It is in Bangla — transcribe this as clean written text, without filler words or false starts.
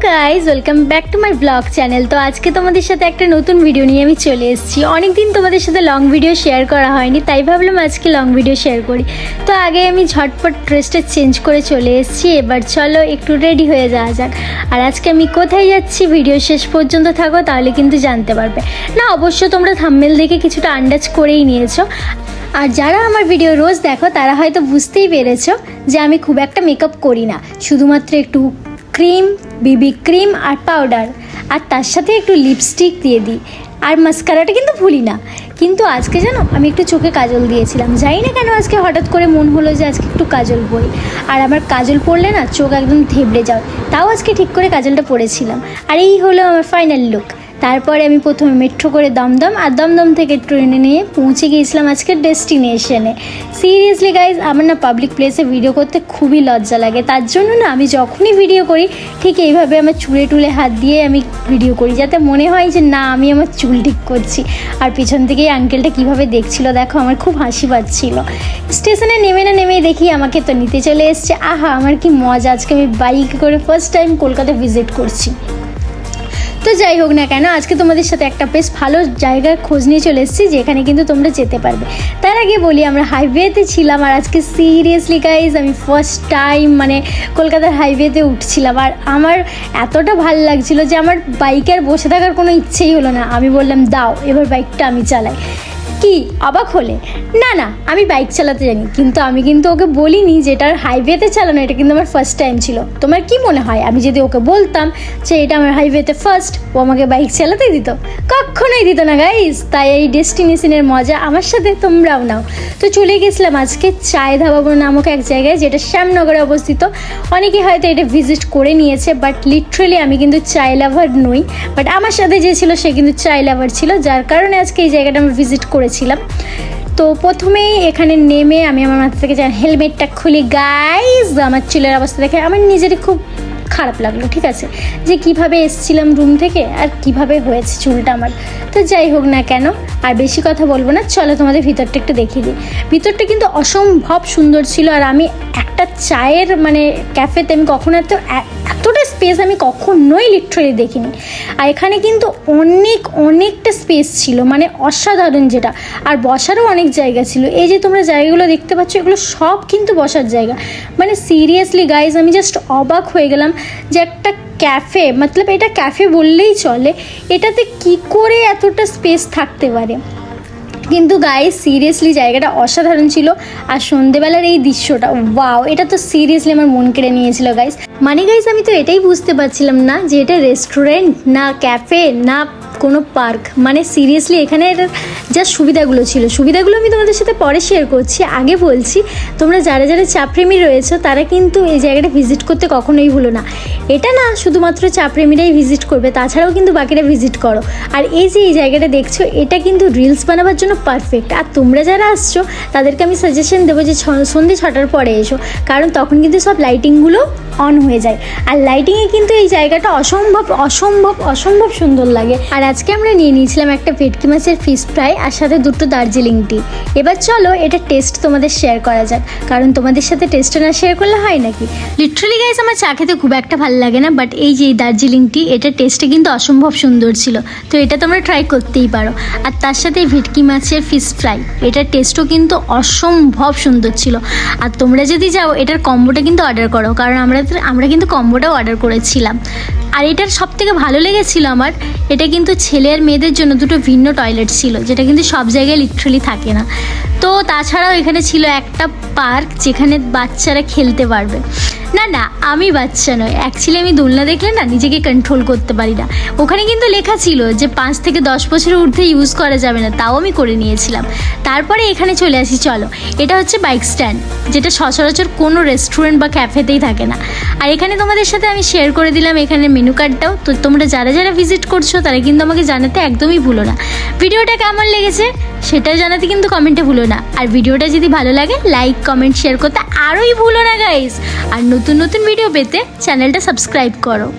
Guys, welcome back to my blog channel. তো আজকে তোমাদের সাথে একটা নতুন ভিডিও নিয়ে আমি চলে এসেছি। অনেকদিন তোমাদের সাথে লং ভিডিও শেয়ার করা হয়নি, তাই ভাবলাম আজকে লং ভিডিও শেয়ার করি। তো আগে আমি ঝটপট ড্রেসটা চেঞ্জ করে চলে এসেছি। এবার চলো একটু রেডি হয়ে যাওয়া যাক। আর আজকে আমি কোথায় যাচ্ছি ভিডিও শেষ পর্যন্ত থাকো, তাহলে কিন্তু জানতে পারবে। না, অবশ্য তোমরা থাম্বনেল দেখে কিছুটা আন্দাজ করেই নিয়েছো। আর যারা আমার ভিডিও রোজ দেখো তারা হয়তো বুঝতেই পেরেছো যে আমি খুব একটা মেকআপ করি না, শুধুমাত্র একটু ক্রিম, বিবি ক্রিম আর পাউডার, আর তার সাথে একটু লিপস্টিক দিয়ে দিই, আর মাস্কারাটা কিন্তু ভুলি না। কিন্তু আজকে জানো, আমি একটু চোখে কাজল দিয়েছিলাম। জানি না কেন আজকে হঠাৎ করে মন হলো যে আজকে একটু কাজল পরি। আর আমার কাজল পরলে না চোখ একদম থেবড়ে যায়, তাও আজকে ঠিক করে কাজলটা পরেছিলাম। আর এই হলো আমার ফাইনাল লুক। তারপরে আমি প্রথমে মেট্রো করে দমদম, আর দমদম থেকে ট্রেনে নিয়ে পৌঁছে গিয়েছিলাম আজকের ডেস্টিনেশনে। সিরিয়াসলি গাইজ, আমার না পাবলিক প্লেসে ভিডিও করতে খুবই লজ্জা লাগে। তার জন্য না আমি যখনই ভিডিও করি ঠিক এইভাবে আমার চুলে টুলে হাত দিয়ে আমি ভিডিও করি, যাতে মনে হয় যে না আমি আমার চুল ঠিক করছি। আর পিছন থেকে এই আঙ্কেলটা কীভাবে দেখছিল দেখো, আমার খুব হাসি পাচ্ছিল। স্টেশনে নেমেই দেখি আমাকে তো নিতে চলে এসছে। আহা, আমার কি মজা! আজকে আমি বাইকে করে ফার্স্ট টাইম কলকাতা ভিজিট করছি। তো যাই হোক না কেন, আজকে তোমাদের সাথে একটা বেশ ভালো জায়গার খোঁজ নিয়ে চলে এসেছি, যেখানে কিন্তু তোমরা যেতে পারবে। তার আগে বলি, আমরা হাইওয়েতে ছিলাম, আর আজকে সিরিয়াসলি গাইজ আমি ফার্স্ট টাইম কলকাতার হাইওয়েতে উঠছিলাম। আর আমার এতটা ভালো লাগছিল যে আমার বাইকে আর বসে থাকার কোনো ইচ্ছেই হলো না। আমি বললাম দাও এবার বাইকটা আমি চালাই। কি অবাক হলে? না, আমি বাইক চালাতে জানি, কিন্তু আমি কিন্তু ওকে বলিনি যে এটার হাইওয়েতে চালানো, এটা কিন্তু আমার ফার্স্ট টাইম ছিল। তোমার কি মনে হয় আমি যদি ওকে বলতাম যে এটা আমার হাইওয়েতে ফার্স্ট, ও আমাকে বাইক চালাতে দিত? কখনোই দিত না গাইস। তাই এই ডেস্টিনেশনের মজা আমার সাথে তোমরাও নাও। তো চলে গেছিলাম আজকে চায় ধাবা নামক এক জায়গায়, যেটা শ্যামনগরে অবস্থিত। অনেকে হয়তো এটা ভিজিট করে নিয়েছে, বাট লিটারেলি আমি কিন্তু চায় লাভার নই। বাট আমার সাথে যে ছিল সে কিন্তু চায় লাভার ছিল, যার কারণে আজকে এই জায়গাটা আমি ভিজিট করেছিলাম। তো প্রথমেই এখানে নেমে আমি আমার মাথা থেকে হেলমেটটা খুলি। গাইজ, আমার চুলের অবস্থা দেখে আমার নিজেরই খুব খারাপ লাগলো, ঠিক আছে, যে কিভাবে এসেছিলাম রুম থেকে আর কিভাবে হয়েছে চুলটা আমার। তো যাই হোক না কেন, আর বেশি কথা বলবো না, চলো তোমাদের ভিতরটা একটু দেখিয়ে দিই। ভিতরটা কিন্তু অসম্ভব সুন্দর ছিল। আর আমি একটা চায়ের ক্যাফেতে আমি কখনো এতটা স্পেস আমি কখনোই লিটারেলি দেখিনি। আর এখানে কিন্তু অনেকটা স্পেস ছিল, অসাধারণ যেটা। আর বসারও অনেক জায়গা ছিল। এই যে তোমরা জায়গাগুলো দেখতে পাচ্ছ, এগুলো সব কিন্তু বসার জায়গা। সিরিয়াসলি গাইজ, আমি জাস্ট অবাক হয়ে গেলাম যে একটা ক্যাফে, এটা ক্যাফে বললেই চলে, এটাতে কি করে এতটা স্পেস থাকতে পারে। কিন্তু গাইজ সিরিয়াসলি জায়গাটা অসাধারণ ছিল। আর সন্ধেবেলার এই দৃশ্যটা, ওয়াও, এটা তো সিরিয়াসলি আমার মন কেড়ে নিয়েছিল গাইজ। গাইজ, আমি তো এটাই বুঝতে পারছিলাম না যে এটা রেস্টুরেন্ট না ক্যাফে না কোনো পার্ক। সিরিয়াসলি এখানে যা সুবিধাগুলো ছিল, সুবিধাগুলো আমি তোমাদের সাথে পরে শেয়ার করছি। আগে বলছি, তোমরা যারা চা প্রেমী রয়েছো তারা কিন্তু এই জায়গাটা ভিজিট করতে কখনোই ভুলো না। এটা না শুধুমাত্র চা প্রেমীরাই ভিজিট করবে, তাছাড়াও কিন্তু বাকিরা ভিজিট করো। আর এই যে এই জায়গাটা দেখছো, এটা কিন্তু রিলস বানাবার জন্য পারফেক্ট। আর তোমরা যারা আসছো তাদেরকে আমি সাজেশন দেবো যে সন্ধ্যে 6টার পরে এসো, কারণ তখন কিন্তু সব লাইটিংগুলো অন হয়ে যায়। আর লাইটিংয়ে কিন্তু এই জায়গাটা অসম্ভব সুন্দর লাগে। আর আজকে আমরা নিয়ে নিয়েছিলাম একটা ভেটকি মাছের ফিশ ফ্রাই, আর সাথে 2টো দার্জিলিং টি। এবার চলো এটা টেস্ট তোমাদের শেয়ার করা যাক, কারণ তোমাদের সাথে টেস্টটা না শেয়ার করলে হয় নাকি। লিটারালি গাইস, আমার চা খেতে খুব একটা ভালো লাগে না, বাট এই যে দার্জিলিং টি, এটা টেস্টে কিন্তু অসম্ভব সুন্দর ছিল। তো এটা তোমরা ট্রাই করতেই পারো। আর তার সাথে ভেটকি মাছের ফিশ ফ্রাই, এটার টেস্টও কিন্তু অসম্ভব সুন্দর ছিল। আর তোমরা যদি যাও এটার কম্বোটা কিন্তু অর্ডার করো, কারণ আমরা কিন্তু কম্বোটাও অর্ডার করেছিলাম। আর এটার সব থেকে ভালো লেগেছিল আমার, এটা কিন্তু ছেলে আর মেয়েদের জন্য 2টো ভিন্ন টয়লেট ছিল, যেটা কিন্তু সব জায়গায় লিটারালি থাকে না। তো তাছাড়াও এখানে ছিল একটা পার্ক, যেখানে বাচ্চারা খেলতে পারবে। না, আমি বাচ্চা নয়, অ্যাকচুয়ালি আমি দোলনা দেখলে না নিজেকে কন্ট্রোল করতে পারি না। ওখানে কিন্তু লেখা ছিল যে 5 থেকে 10 বছরের ঊর্ধ্বে ইউজ করা যাবে না, তাও আমি করে নিয়েছিলাম। তারপরে এখানে চলে আসি, চলো, এটা হচ্ছে বাইক স্ট্যান্ড, যেটা সচরাচর কোনো রেস্টুরেন্ট বা ক্যাফেতেই থাকে না। আর এখানে তোমাদের সাথে আমি শেয়ার করে দিলাম এখানে মেনু কার্ডটাও। তো তোমরা যারা ভিজিট করছো তারা কিন্তু আমাকে জানাতে একদমই ভুলো না। ভিডিওটা কেমন লেগেছে সেটা জানাতে কিন্তু কমেন্টে ভুলো না। আর ভিডিওটা যদি ভালো লাগে লাইক কমেন্ট শেয়ার করতে আরোই ভুলো না গাইস। আর নতুন ভিডিও পেতে চ্যানেলটা সাবস্ক্রাইব করো।